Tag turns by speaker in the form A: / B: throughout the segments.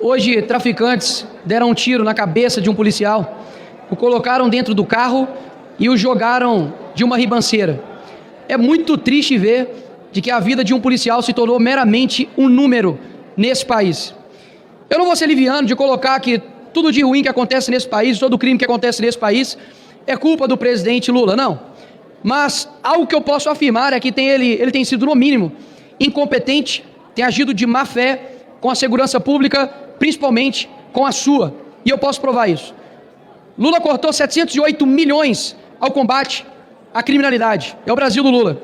A: Hoje, traficantes deram um tiro na cabeça de um policial, o colocaram dentro do carro e o jogaram de uma ribanceira. É muito triste ver de que a vida de um policial se tornou meramente um número nesse país. Eu não vou ser liviano de colocar que tudo de ruim que acontece nesse país, todo crime que acontece nesse país, é culpa do presidente Lula, não. Mas algo que eu posso afirmar é que ele tem sido, no mínimo, incompetente, tem agido de má fé com a segurança pública, principalmente com a sua. E eu posso provar isso. Lula cortou 708 milhões ao combate à criminalidade. É o Brasil do Lula.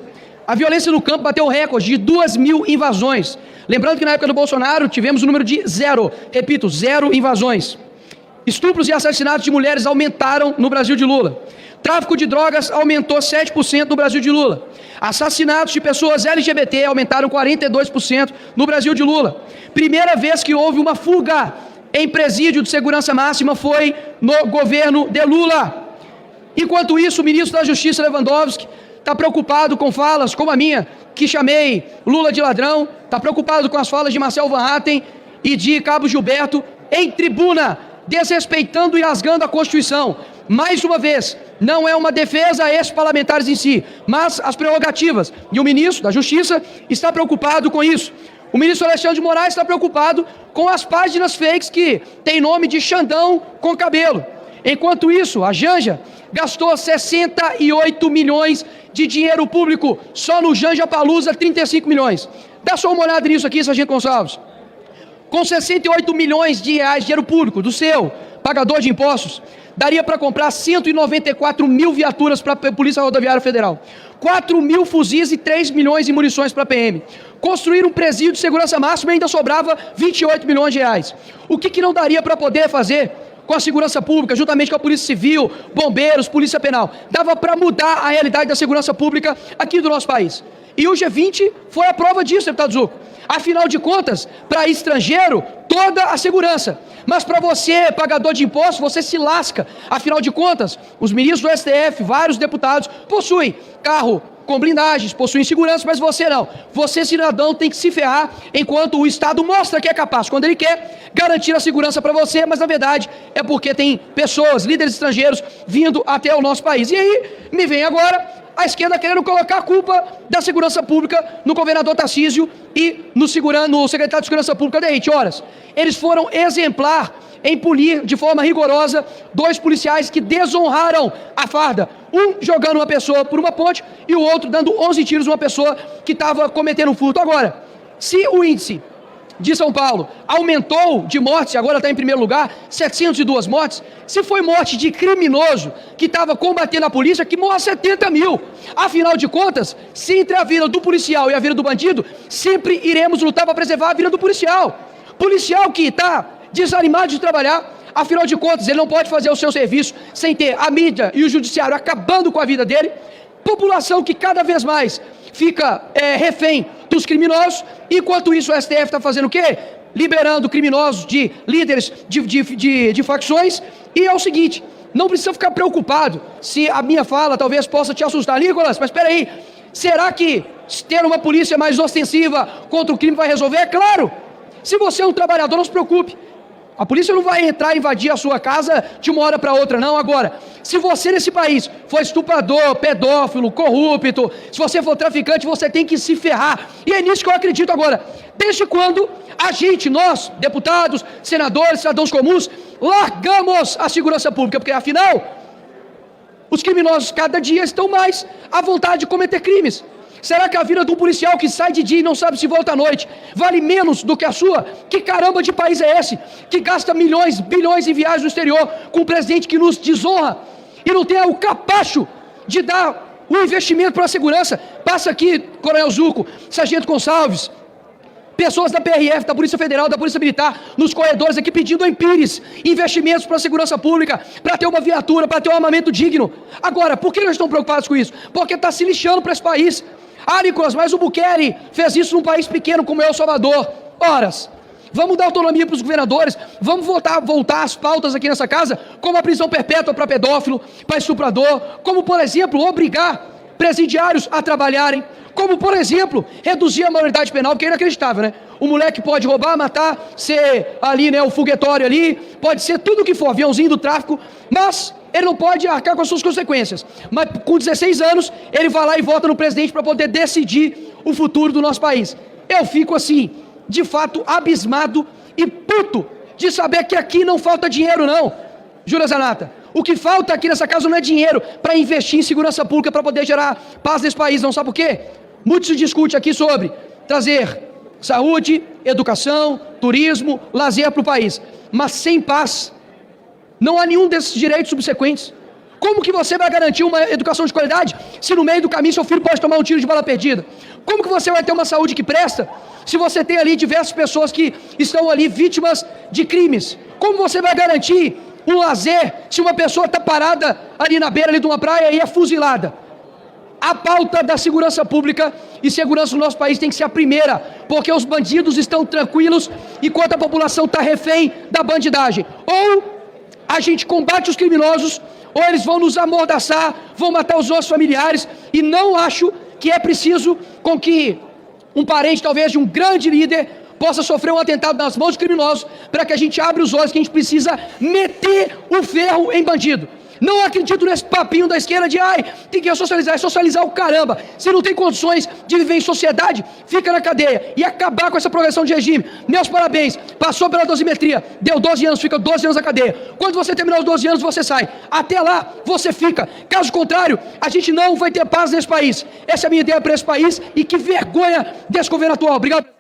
A: A violência no campo bateu o recorde de 2.000 invasões. Lembrando que na época do Bolsonaro tivemos o número de 0. Repito, 0 invasões. Estupros e assassinatos de mulheres aumentaram no Brasil de Lula. Tráfico de drogas aumentou 7% no Brasil de Lula. Assassinatos de pessoas LGBT aumentaram 42% no Brasil de Lula. Primeira vez que houve uma fuga em presídio de segurança máxima foi no governo de Lula. Enquanto isso, o ministro da Justiça, Lewandowski, está preocupado com falas como a minha, que chamei Lula de ladrão, está preocupado com as falas de Marcel Van Hatten e de Cabo Gilberto em tribuna, desrespeitando e rasgando a Constituição. Mais uma vez, não é uma defesa a esses parlamentares em si, mas as prerrogativas. E o ministro da Justiça está preocupado com isso. O ministro Alexandre de Moraes está preocupado com as páginas fakes que têm nome de Xandão com cabelo. Enquanto isso, a Janja gastou 68 milhões de dinheiro público, só no Janja Palusa 35 milhões. Dá só uma olhada nisso aqui, Sargento Gonçalves. Com 68 milhões de reais de dinheiro público, do seu pagador de impostos, daria para comprar 194 mil viaturas para a Polícia Rodoviária Federal, 4 mil fuzis e 3 milhões em munições para a PM. Construir um presídio de segurança máxima e ainda sobrava 28 milhões de reais. O que não daria para poder fazer com a segurança pública, juntamente com a Polícia Civil, bombeiros, Polícia Penal? Dava para mudar a realidade da segurança pública aqui do nosso país. E o G20 foi a prova disso, deputado Zucco. Afinal de contas, para estrangeiro, toda a segurança. Mas para você, pagador de impostos, você se lasca. Afinal de contas, os ministros do STF, vários deputados, possuem carro com blindagens, possuem segurança, mas você não. Você, cidadão, tem que se ferrar enquanto o Estado mostra que é capaz, quando ele quer garantir a segurança para você, mas na verdade é porque tem pessoas, líderes estrangeiros, vindo até o nosso país. E aí, me vem agora a esquerda querendo colocar a culpa da segurança pública no governador Tarcísio e no secretário de Segurança Pública, Derrite. Horas. Eles foram exemplar em punir de forma rigorosa 2 policiais que desonraram a farda. Um jogando uma pessoa por uma ponte e o outro dando 11 tiros numa pessoa que estava cometendo um furto. Agora, se o índice de São Paulo aumentou de mortes, agora está em primeiro lugar, 702 mortes, se foi morte de criminoso que estava combatendo a polícia, que morra 70 mil. Afinal de contas, se entre a vida do policial e a vida do bandido, sempre iremos lutar para preservar a vida do policial. Policial que está desanimado de trabalhar, afinal de contas, ele não pode fazer o seu serviço sem ter a mídia e o judiciário acabando com a vida dele. População que cada vez mais fica refém dos criminosos, enquanto isso o STF está fazendo o quê? Liberando criminosos de líderes de facções. E é o seguinte, não precisa ficar preocupado se a minha fala talvez possa te assustar. Nicolas, mas espera aí, será que ter uma polícia mais ostensiva contra o crime vai resolver? É claro! Se você é um trabalhador, não se preocupe. A polícia não vai entrar e invadir a sua casa de uma hora para outra, não. Agora, se você nesse país for estuprador, pedófilo, corrupto, se você for traficante, você tem que se ferrar. E é nisso que eu acredito agora. Desde quando a gente, nós, deputados, senadores, cidadãos comuns, largamos a segurança pública? Porque, afinal, os criminosos cada dia estão mais à vontade de cometer crimes. Será que a vida de um policial que sai de dia e não sabe se volta à noite vale menos do que a sua? Que caramba de país é esse? Que gasta milhões, bilhões em viagens no exterior com um presidente que nos desonra e não tem o capacho de dar o investimento para a segurança? Passa aqui, Coronel Zucco, Sargento Gonçalves, pessoas da PRF, da Polícia Federal, da Polícia Militar, nos corredores aqui pedindo em Pires investimentos para a segurança pública, para ter uma viatura, para ter um armamento digno. Agora, por que nós estamos preocupados com isso? Porque está se lixando para esse país. Ah, Nicolas, mas o Bukele fez isso num país pequeno como é El Salvador. Horas, vamos dar autonomia para os governadores, vamos voltar às pautas aqui nessa casa, como a prisão perpétua para pedófilo, para estuprador, como, por exemplo, obrigar presidiários a trabalharem, Como, por exemplo, reduzir a maioridade penal, porque é inacreditável, né? O moleque pode roubar, matar, ser ali, né, o foguetório ali, pode ser tudo o que for, aviãozinho do tráfico, mas ele não pode arcar com as suas consequências. Mas com 16 anos, ele vai lá e vota no presidente para poder decidir o futuro do nosso país. Eu fico assim, de fato, abismado e puto de saber que aqui não falta dinheiro, não. Júlia Zanata, o que falta aqui nessa casa não é dinheiro para investir em segurança pública, para poder gerar paz nesse país, não. Sabe por quê? Muito se discute aqui sobre trazer saúde, educação, turismo, lazer para o país, mas sem paz não há nenhum desses direitos subsequentes. Como que você vai garantir uma educação de qualidade se no meio do caminho seu filho pode tomar um tiro de bala perdida? Como que você vai ter uma saúde que presta se você tem ali diversas pessoas que estão ali vítimas de crimes? Como você vai garantir um lazer se uma pessoa está parada ali na beira ali de uma praia e é fuzilada? A pauta da segurança pública e segurança do nosso país tem que ser a primeira, porque os bandidos estão tranquilos enquanto a população está refém da bandidagem. Ou a gente combate os criminosos, ou eles vão nos amordaçar, vão matar os nossos familiares, e não acho que é preciso com que um parente, talvez, de um grande líder, possa sofrer um atentado nas mãos de criminosos, para que a gente abra os olhos que a gente precisa meter o ferro em bandido. Não acredito nesse papinho da esquerda de tem que socializar, é socializar o caramba. Se não tem condições de viver em sociedade, fica na cadeia e acabar com essa progressão de regime. Meus parabéns, passou pela dosimetria, deu 12 anos, fica 12 anos na cadeia. Quando você terminar os 12 anos, você sai. Até lá, você fica. Caso contrário, a gente não vai ter paz nesse país. Essa é a minha ideia para esse país e que vergonha desse governo atual. Obrigado.